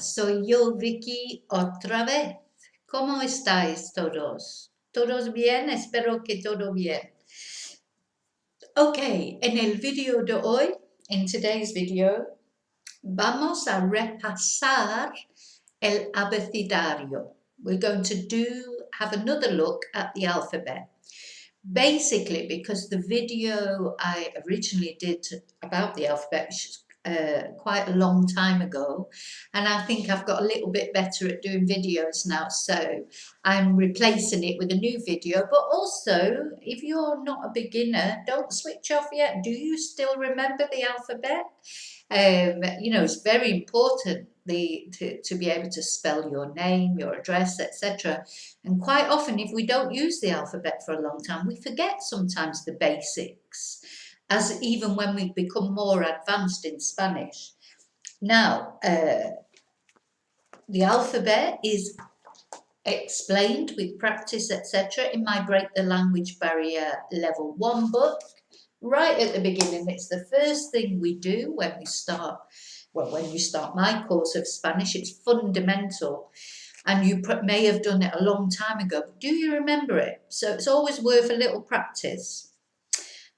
Soy yo, Vicky, otra vez. ¿Cómo estáis todos? ¿Todos bien? Espero que todo bien. Ok, en el video de hoy, in today's video, vamos a repasar el abecedario. We're going to have another look at the alphabet. Basically, because the video I originally did about the alphabet quite a long time ago, and I think I've got a little bit better at doing videos now, so I'm replacing it with a new video. But also, if you're not a beginner, don't switch off yet. Do you still remember the alphabet? It's very important to be able to spell your name, your address, etc. And quite often, if we don't use the alphabet for a long time, we forget sometimes the basics, as even when we become more advanced in Spanish. Now, the alphabet is explained with practice, etc. in my Break the Language Barrier Level 1 book. Right at the beginning, it's the first thing we do when we start, when you start my course of Spanish. It's fundamental, and you may have done it a long time ago, but do you remember it? So it's always worth a little practice.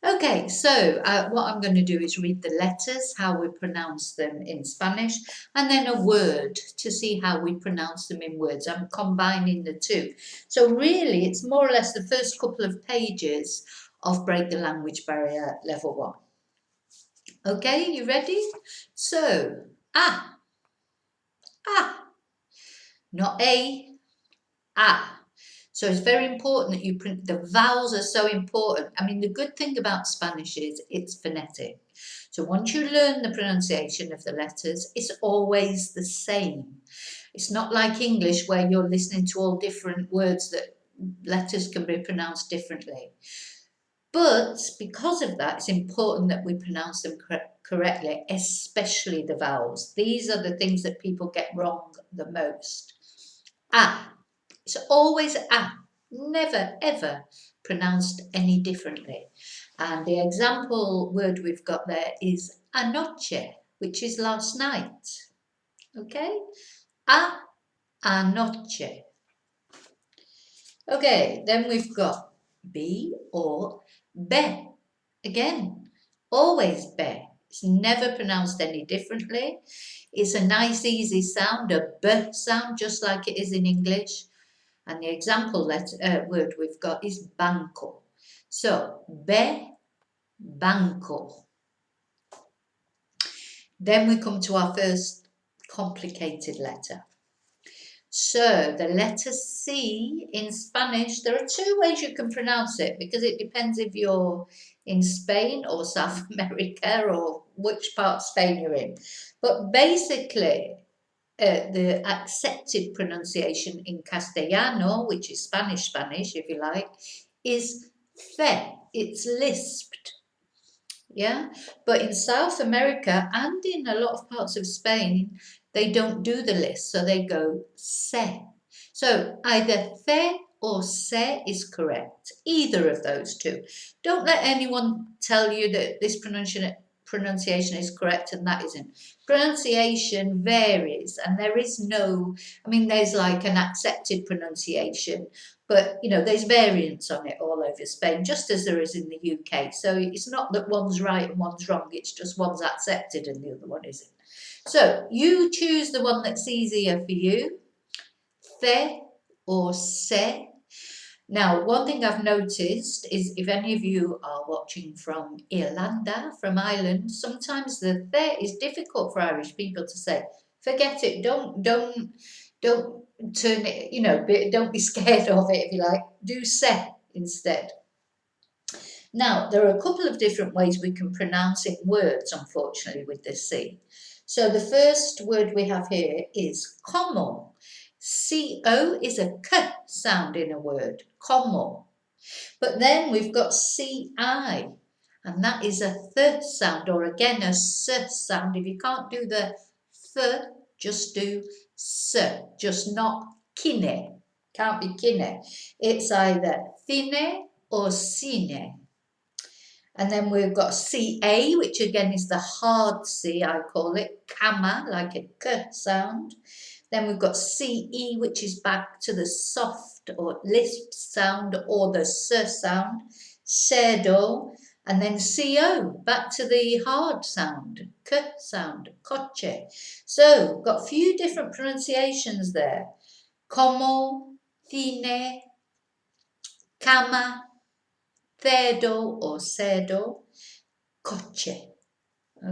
Okay, so what I'm going to do is read the letters, how we pronounce them in Spanish, and then a word to see how we pronounce them in words. I'm combining the two. So really, it's more or less the first couple of pages of Break the Language Barrier Level 1. Okay, you ready? So, not a, So it's very important that you print, the vowels are so important. I mean, the good thing about Spanish is it's phonetic. So once you learn the pronunciation of the letters, it's always the same. It's not like English where you're listening to all different words that letters can be pronounced differently. But because of that, it's important that we pronounce them correctly, especially the vowels. These are the things that people get wrong the most. It's always never ever pronounced any differently. And the example word we've got there is anoche, which is last night. Okay? Anoche. Okay, then we've got B or be. Again, always be. It's never pronounced any differently. It's a nice, easy sound, a B sound, just like it is in English. And the example word we've got is banco. So, be, banco. Then we come to our first complicated letter. So, the letter C in Spanish, there are two ways you can pronounce it because it depends if you're in Spain or South America or which part of Spain you're in. But basically, the accepted pronunciation in Castellano, which is Spanish, if you like, is fe. It's lisped. Yeah, but in South America and in a lot of parts of Spain, they don't do the lisp, so they go se. So either fe or se is correct, either of those two. Don't let anyone tell you that this pronunciation is correct and that isn't. Pronunciation varies, and there is no, there's like an accepted pronunciation, but there's variants on it all over Spain, just as there is in the UK. So it's not that one's right and one's wrong, it's just one's accepted and the other one isn't. So you choose the one that's easier for you, fe or se. Now, one thing I've noticed is if any of you are watching from Irlanda, from Ireland, sometimes the fe is difficult for Irish people to say. Forget it. Don't turn it, don't be scared of it, if you like. Do se instead. Now, there are a couple of different ways we can pronounce in words, unfortunately, with this C. So the first word we have here is como. C-O is a K sound in a word, como. But then we've got C-I, and that is a th sound, or again a s sound. If you can't do the th, just do s, just not kine. Can't be kine. It's either thine or cine. And then we've got CA, which again is the hard C, I call it, cama, like a K sound. Then we've got CE, which is back to the soft or lisp sound or the S sound, cedo. And then CO, back to the hard sound, K sound, coche. So, got a few different pronunciations there. Como, tiene, cama, cedo or cedo, coche.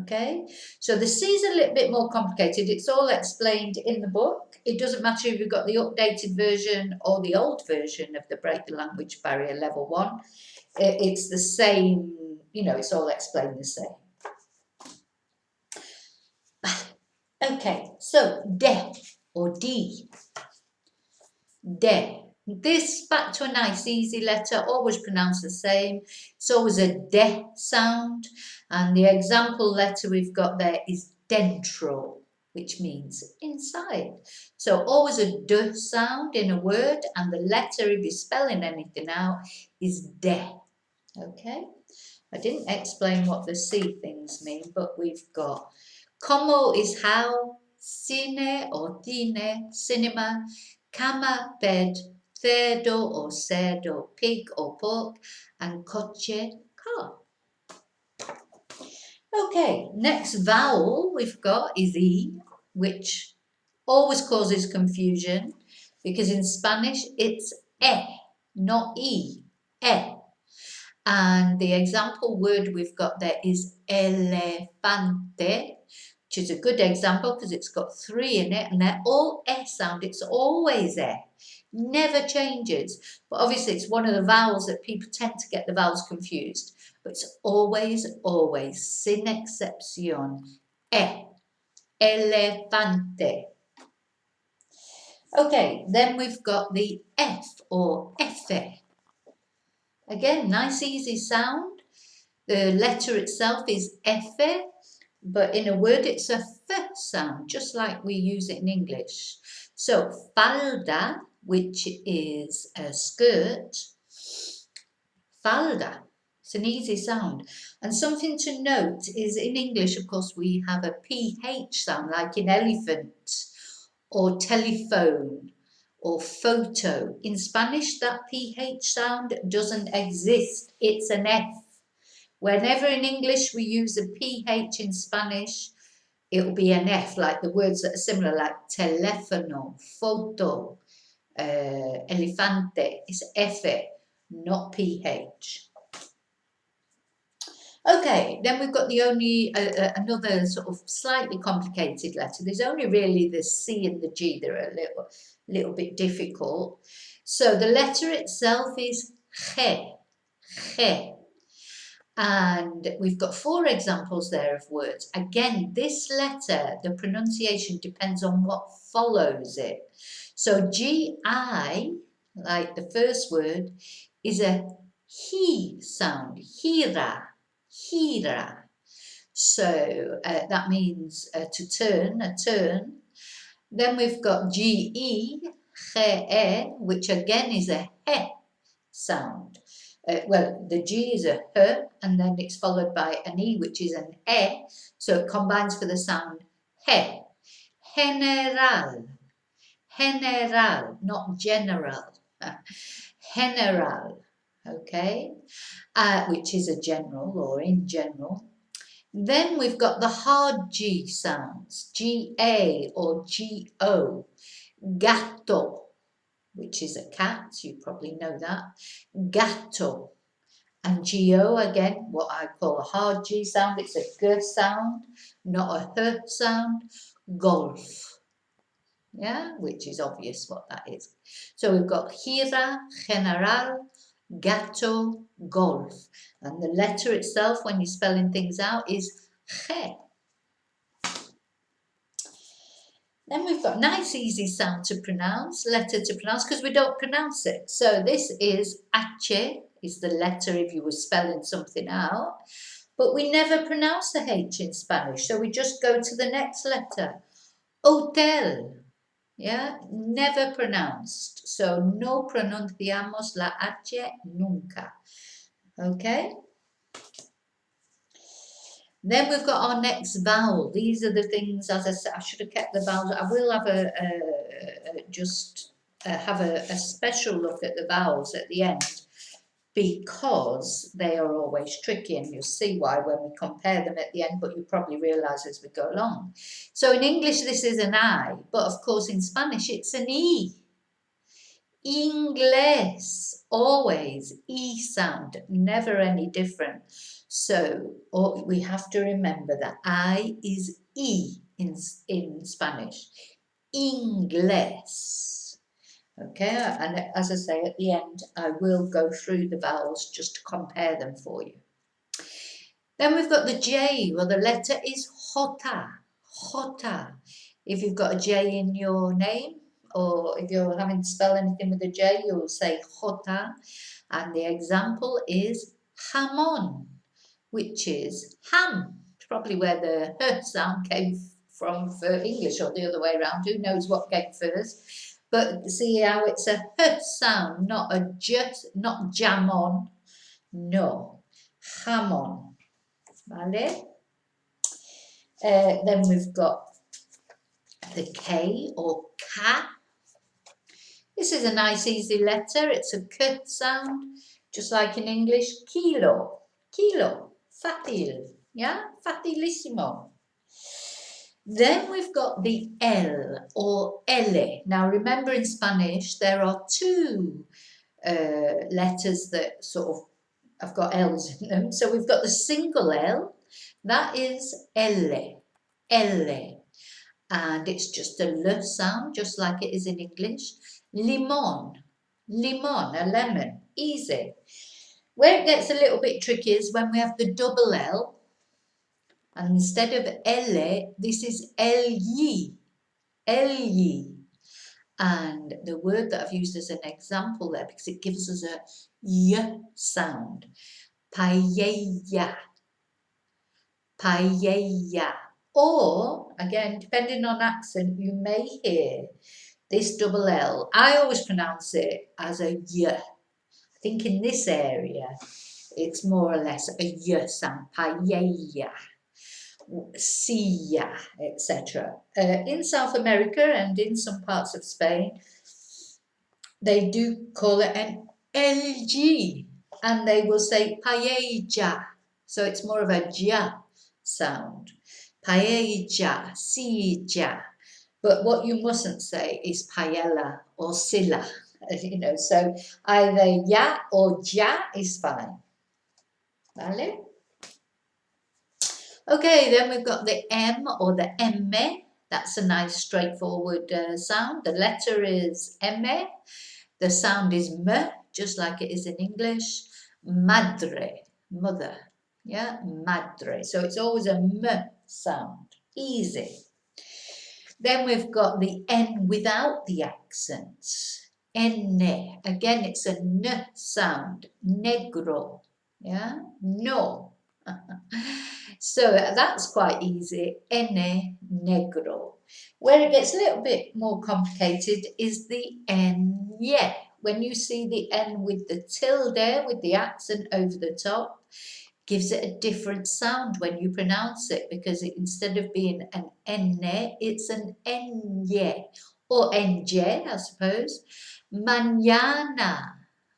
Okay, so the C is a little bit more complicated. It's all explained in the book. It doesn't matter if you've got the updated version or the old version of the Break the Language Barrier Level 1. It's the same, you know, it's all explained the same. Okay, so de or D. De. This, back to a nice easy letter, always pronounced the same. It's always a de sound. And the example letter we've got there is dentro, which means inside. So always a d sound in a word, and the letter, if you're spelling anything out, is de. Okay? I didn't explain what the C things mean, but we've got como is how, cine or tine, cinema, cama, bed, cerdo or cerdo, pig or pork, and coche, car. Okay, next vowel we've got is E, which always causes confusion because in Spanish it's not E, e. And the example word we've got there is elefante, which is a good example because it's got 3 in it and they're all sound. It's always never changes. But obviously it's one of the vowels that people tend to get the vowels confused. But it's always, sin excepción, elefante. Okay, then we've got the F or efe. Again, nice easy sound. The letter itself is efe, but in a word it's a f sound, just like we use it in English. So, falda, which is a skirt, falda. It's an easy sound. And something to note is in English, of course, we have a PH sound, like in elephant or telephone or photo. In Spanish, that PH sound doesn't exist. It's an F. Whenever in English we use a PH in Spanish, it'll be an F, like the words that are similar, like teléfono, photo, elefante. It's F, not PH. Okay, then we've got the only, another sort of slightly complicated letter. There's only really the C and the G that are a little bit difficult. So the letter itself is G. And we've got 4 examples there of words. Again, this letter, the pronunciation depends on what follows it. So G-I, like the first word, is a he sound, hira. So that means to turn, a turn. Then we've got G-E, ge, which again is a he sound. Well, the G is a H, and then it's followed by an E, which is an E, so it combines for the sound he. General, not general. General, okay, which is a general or in general. Then we've got the hard G sounds, G-A or G-O, gato, which is a cat, you probably know that, gato. And G-O, again, what I call a hard G sound, it's a G sound, not a H sound, golf. Yeah, which is obvious what that is. So we've got gira, general, gato, golf. And the letter itself, when you're spelling things out, is G. Then we've got nice easy sound to pronounce, letter to pronounce, because we don't pronounce it. So this is H, is the letter if you were spelling something out. But we never pronounce the H in Spanish, so we just go to the next letter. Hotel, yeah, never pronounced. So no pronunciamos la H nunca. Okay? Then we've got our next vowel. These are the things, as I said, I should have kept the vowels. I will have have a special look at the vowels at the end, because they are always tricky, and you'll see why when we compare them at the end, but you probably realise as we go along. So in English this is an I, but of course in Spanish it's an E. Inglés, always E sound, never any different. So we have to remember that I is E in Spanish. Inglés. Okay, and as I say at the end, I will go through the vowels just to compare them for you. Then we've got the J, well, the letter is J. J. If you've got a J in your name, or if you're having to spell anything with a J, you'll say J. And the example is jamón, which is ham. It's probably where the H sound came from for English, or the other way around. Who knows what came first? But see how it's a H sound, not a J, not jamón. No, jamón. Vale? Then we've got the K or K. This is a nice easy letter. It's a K sound, just like in English. Kilo, kilo, fácil, yeah, facilísimo. Then we've got the L or L. Now remember in Spanish there are two letters that sort of have got L's in them. So we've got the single L, that is L, L. And it's just a L sound, just like it is in English. Limón, limón, a lemon, easy. Where it gets a little bit tricky is when we have the double L, and instead of L, this is L-Y, L-Y. And the word that I've used as an example there, because it gives us a Y sound. Paella, paella. Or, again, depending on accent, you may hear this double L. I always pronounce it as a Y. I think in this area, it's more or less a Y sound. Paella, silla, etc. In South America and in some parts of Spain, they do call it an LG, and they will say paella. So it's more of a ja sound. Paella, silla. But what you mustn't say is paella or silla, you know. So either ya or ja is fine. Vale? Okay, then we've got the M or the emme. That's a nice straightforward sound. The letter is emme. The sound is m, just like it is in English. Madre, mother. Yeah, madre. So it's always a m sound. Easy. Then we've got the N without the accents. Enne. Again, it's a n sound. Negro. Yeah, no. So that's quite easy. Enne negro. Where it gets a little bit more complicated is the Nye. When you see the N with the tilde, with the accent over the top, gives it a different sound when you pronounce it, because instead of being an Enne, it's an Enye, or Nj, I suppose. Mañana.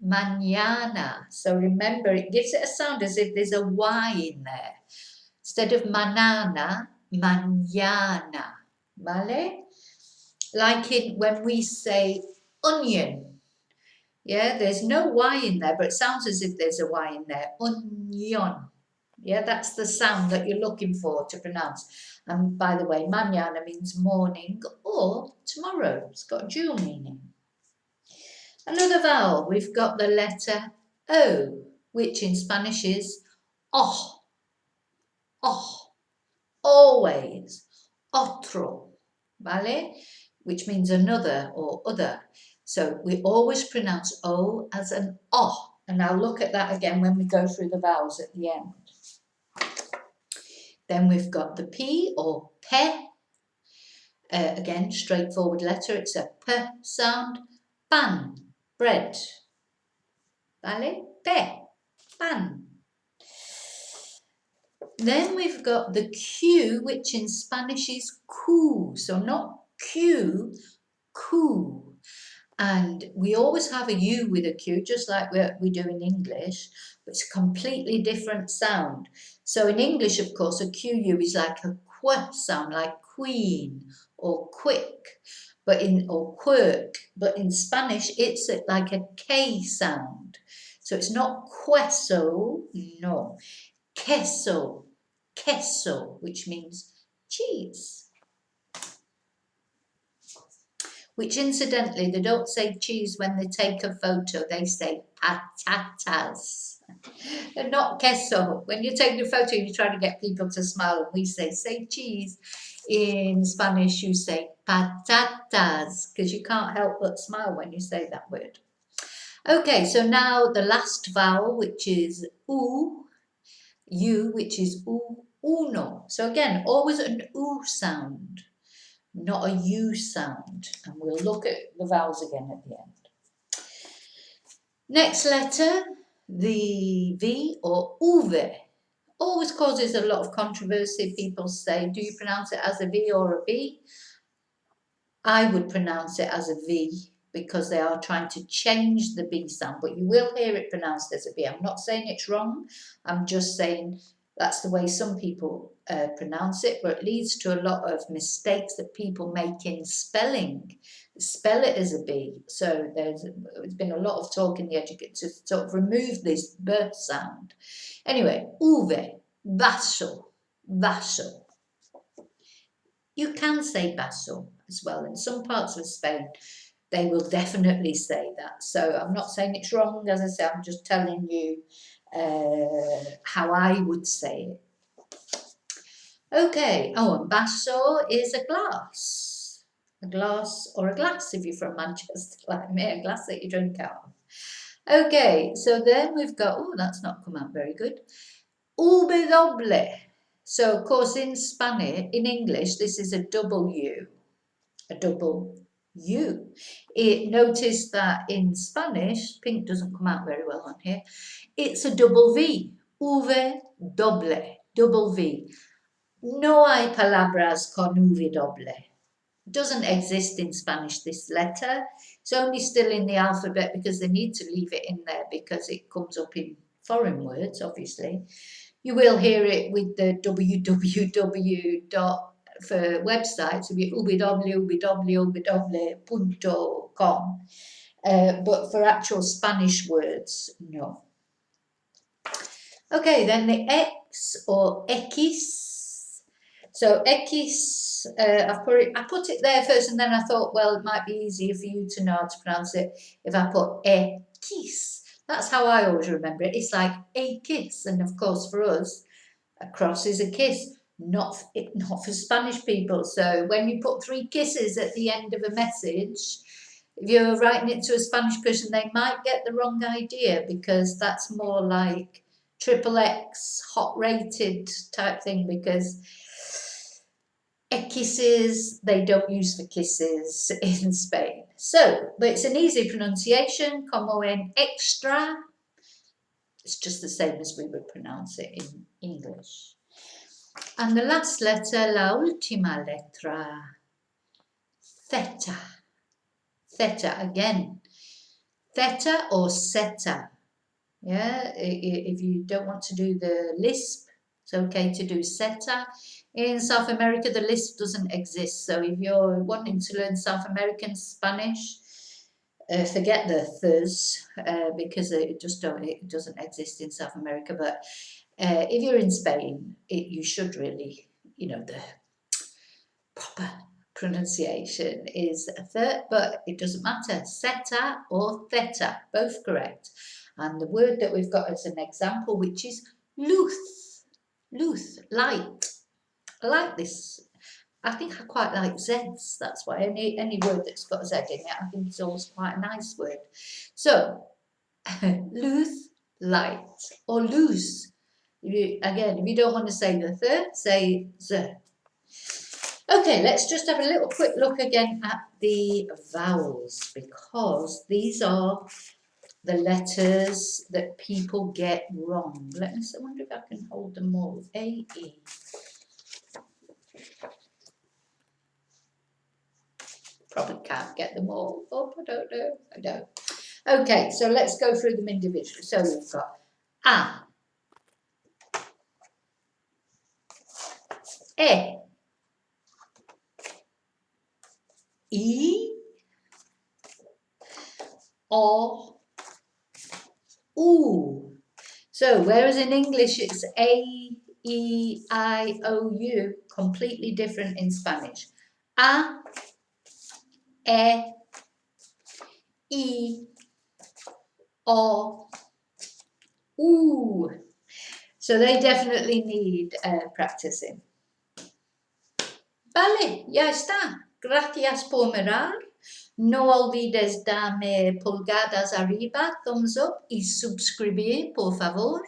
Mañana. So remember, it gives it a sound as if there's a Y in there. Instead of manana, mañana. Vale? Like when we say onion. Yeah, there's no Y in there, but it sounds as if there's a Y in there. Onion. Yeah, that's the sound that you're looking for to pronounce. And by the way, mañana means morning or tomorrow. It's got a dual meaning. Another vowel, we've got the letter O, which in Spanish is oh, oh, always, otro, vale, which means another or other. So we always pronounce O as an O, and I'll look at that again when we go through the vowels at the end. Then we've got the P or pe, again, straightforward letter, it's a P sound. Pan, bread, vale, pe, pan. Then we've got the Q, which in Spanish is Q. So not Q, Q. And we always have a U with a Q, just like we do in English, but it's a completely different sound. So in English, of course, a QU is like a qu sound, like queen or quick, or quirk. But in Spanish, it's like a K sound. So it's not queso, no, queso, queso, which means cheese. Which incidentally, they don't say cheese when they take a photo, they say patatas. And not queso. When you take a photo, you try to get people to smile, and we say cheese. In Spanish, you say patatas, because you can't help but smile when you say that word. Okay, so now the last vowel, which is U, which is uno. So again, always an U sound, not a U sound. And we'll look at the vowels again at the end. Next letter, the V or uve. Always causes a lot of controversy. People say, do you pronounce it as a V or a B? I would pronounce it as a V because they are trying to change the B sound, but you will hear it pronounced as a B. I'm not saying it's wrong. I'm just saying that's the way some people pronounce it, but it leads to a lot of mistakes that people make in spelling. Spell it as a B. So there's been a lot of talk in the education to sort of remove this birth sound. Anyway, uve, vaso, vaso. You can say vaso as well. In some parts of Spain, they will definitely say that. So I'm not saying it's wrong. As I say, I'm just telling you how I would say it. Okay, and vaso is a glass. A glass or a glass if you're from Manchester like me, a glass that you drink out of. Okay, so then we've got, that's not come out very good. W. So of course in Spanish, in English, this is a double U. A double U. Notice that in Spanish, pink doesn't come out very well on here, it's a double V. V doble, double V. No hay palabras con V doble. Doesn't exist in Spanish, this letter. It's only still in the alphabet because they need to leave it in there because it comes up in foreign words, obviously. You will hear it with the www for websites, it'll be www.com. But for actual Spanish words, no. Okay, then the X or X. So X, I put it there first, and then I thought, well, it might be easier for you to know how to pronounce it if I put X. That's how I always remember it. It's like a kiss, and of course for us, a cross is a kiss. Not for Spanish people. So when you put 3 kisses at the end of a message, if you're writing it to a Spanish person, they might get the wrong idea because that's more like XXX, hot rated type thing, because kisses they don't use for kisses in Spain. So, but it's an easy pronunciation, como en extra. It's just the same as we would pronounce it in English. And the last letter, la última letra, theta. Theta again. Theta or seta. Yeah, if you don't want to do the lisp, it's okay to do seta. In South America, the lisp doesn't exist. So if you're wanting to learn South American Spanish, forget the ths because it doesn't exist in South America. But if you're in Spain, you should really, the proper pronunciation is but it doesn't matter. Seta or theta, both correct. And the word that we've got as an example, which is luz. Luz, light. I like this. I think I quite like Z's. That's why any word that's got a Z in it, I think it's always quite a nice word. So, luz, light, or luz. Again, if you don't want to say the third, say z. Okay, let's just have a little quick look again at the vowels, because these are the letters that people get wrong. Let me see, I wonder if I can hold them all. A, E. Probably can't get them all up, I don't know. I don't. Okay, so let's go through them individually. So we've got A, E, I, O, U. So whereas in English it's A, E, I, O, U, completely different in Spanish. A, E, I, O, U. So they definitely need practicing. Vale, ya está. Gracias por mirar. No olvides darme pulgadas arriba, thumbs up, y suscribir, por favor.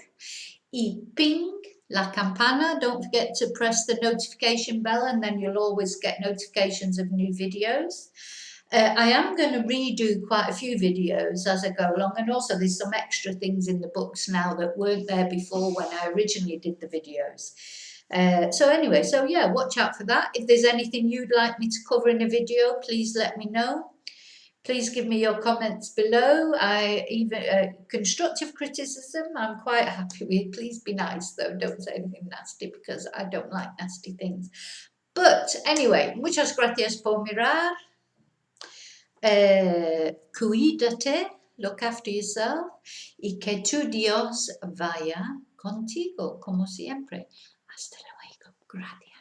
Y ping la campana. Don't forget to press the notification bell, and then you'll always get notifications of new videos. I am going to redo quite a few videos as I go along, and also there's some extra things in the books now that weren't there before when I originally did the videos. So anyway, so yeah, watch out for that. If there's anything you'd like me to cover in a video, please let me know. Please give me your comments below. Constructive criticism, I'm quite happy with. Please be nice though, don't say anything nasty because I don't like nasty things. But anyway, muchas gracias por mirar. Cuídate, look after yourself, y que tu Dios vaya contigo, como siempre. Hasta luego. Gracias.